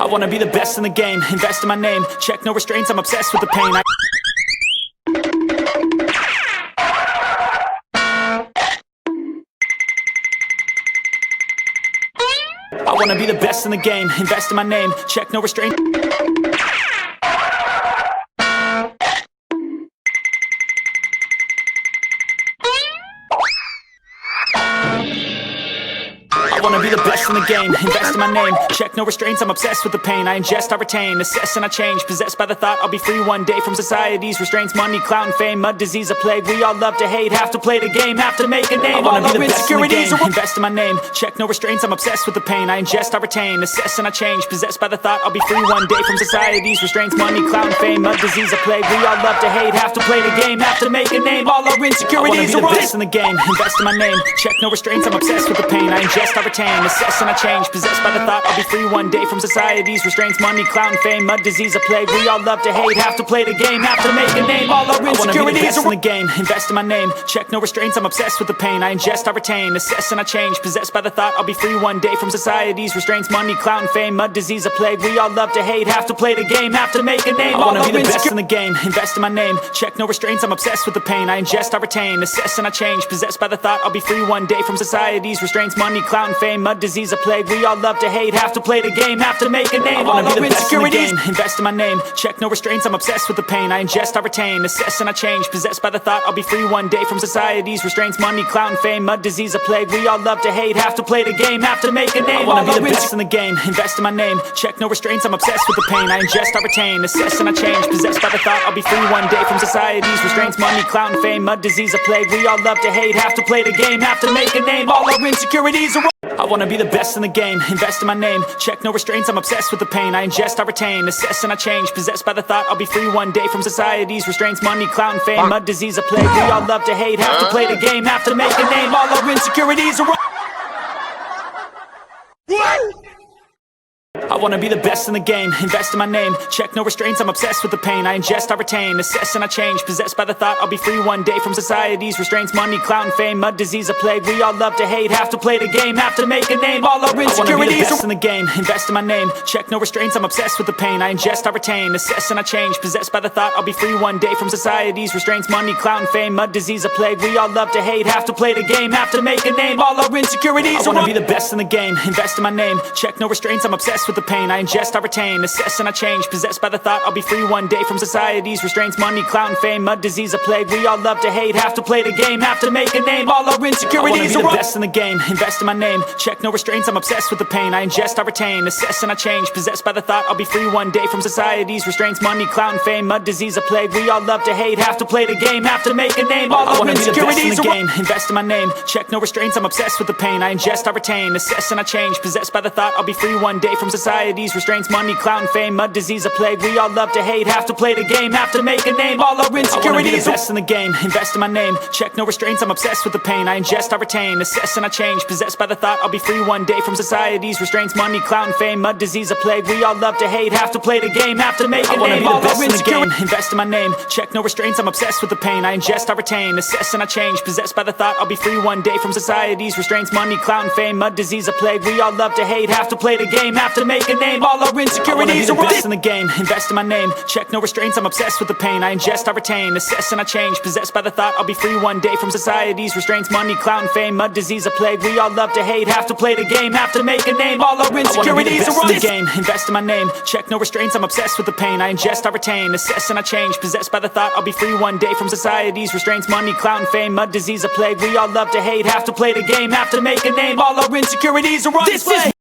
I wanna be the best in the game, invest in my name, check no restraints, I'm obsessed with the pain. I wanna be the best in the game, invest in my name, check no restraints. I wanna be the best in the game, invest in my name, check no restraints, I'm obsessed with the pain. I ingest, I retain, assess and I change, possessed by the thought I'll be free one day from society's restraints. Money, clout and fame, mud, disease, a plague. We all love to hate, have to play the game, have to make a name. I wanna be the best in the game, invest in my name, check no restraints, I'm obsessed with the pain. I ingest, I retain, assess and I change, possessed by the thought I'll be free one day from society's restraints. Money, clout and fame, mud, disease, a plague. We all love to hate, have to play the game, have to make a name. All our insecurities are the best in the game, invest in my name, check no restraints, I'm obsessed with the pain. I ingest, I retain, assess and I change, possessed by the thought I'll be free one day from society's restraints. Money, clout and fame, mud, disease, a plague. We all love to hate, have to play the game, have to make a name. All our insecurities are in the game, invest in my name, check no restraints, I'm obsessed with the pain. I ingest, I retain, assess and I change, possessed by the thought I'll be free one day from society's restraints. Money, clout and fame, mud, disease, a plague. We all love to hate, have to play the game, have to make a name. I wanna be the best in the game, invest in my name, check no restraints, I'm obsessed with the pain. I ingest, I retain, assess and I change, possessed by the thought I'll be free one day from society's restraints. Money, clout and fame, mud, disease, a plague. We all love to hate, have to play the game, have to make a name. I wanna be the best in the game, invest in my name, check no restraints, I'm obsessed with the pain. I ingest, I retain, assess and I change, possessed by the thought I'll be free one day from society's restraints. Money, clout and fame, mud, disease, a plague. We all love to hate, have to play the game, have to make a name. I wanna be the best in the game, invest in my name, check no restraints, I'm obsessed with the pain. I ingest, I retain, assess and I change, possessed by the thought I'll be free one day from society's restraints. Money, clout and fame, mud, disease, a plague. We all love to hate, have to play the game, have to make a name. All our insecurities are I wanna be the best in the game, invest in my name, check no restraints, I'm obsessed with the pain. I ingest, I retain, assess and I change, possessed by the thought I'll be free one day from society's restraints. Money, clout and fame, mud, disease, a plague. We all love to hate, have to play the game, have to make a name. All our insecurities are I wanna be the best in the game, invest in my name, check no restraints, I'm obsessed with the pain. I ingest, I retain, assess and I change, possessed by the thought I'll be free one day from society's restraints. Money, clout and fame, mud, disease, a plague. We all love to hate, have to play the game, have to make a name. All our insecurities I wanna be the best in the game, invest in my name, check no restraints, I'm obsessed with the pain. I ingest, I retain, assess and I change, possessed by the thought I'll be free one day from society's restraints. Money, clout and fame, mud, disease, a plague. We all love to hate, have to play the game, have to make a name. All our insecurities I wanna be the best in the game, invest in my name, check no restraints, I'm obsessed with the pain. I ingest, I retain, assess and I change, possessed by the thought I'll be free one day from society's restraints. Money, clout and fame, mud, disease, a plague. We all love to hate, have to play the game, have to make a name. All our insecurities I wanna be the best in the game, invest in my name, check no restraints, I'm obsessed with the pain. I ingest, I retain, assess and I change, possessed by the thought I'll be free one day from society's restraints. Money, clout and fame, mud, disease, a plague. We all love to hate, have to play the game, have to make a name. All our insecurities I wanna be the best in the game, invest in my name, check no restraints, I'm obsessed with the pain. I ingest, I retain, assess and I change, possessed by the thought I'll be free one day from society's restraints. Money, clout and fame, mud, disease, a plague. We all love to hate, have to play the game, have to make a name. All our insecurities I wanna be the best in the game, invest in my name, check no restraints, I'm obsessed with the pain. I ingest, I retain, assess and I change, possessed by the thought I'll be free one day from society's restraints. Money, clout and fame, mud, disease, a plague. We all love to hate, have to play the game, have to make a name. All our insecurities invest in my name, check no restraints, I'm obsessed with the pain. I ingest, I retain, assess and I change, possessed by the thought I'll be free one day from society's restraints. Money, clout and fame, mud, disease, a plague. We all love to hate, have to play the game, have to make a name. All our insecurities are best in the game, invest in my name, check no restraints, I'm obsessed with the pain. I ingest, I retain, assess and I change, possessed by the thought I'll be free one day from society's restraints. Money, clout and fame, mud, disease, a plague. We all love to hate, have to play the game, have to make a name. All our insecurities are in the game, invest in my name, check no restraints, I'm obsessed with the pain. I ingest, I retain, assess and I change, possessed by the thought I'll be free one day from society's restraints. Money, clout and fame, mud, disease, a plague. We all love to hate, have to play the game, have to make a name. All our insecurities are on display.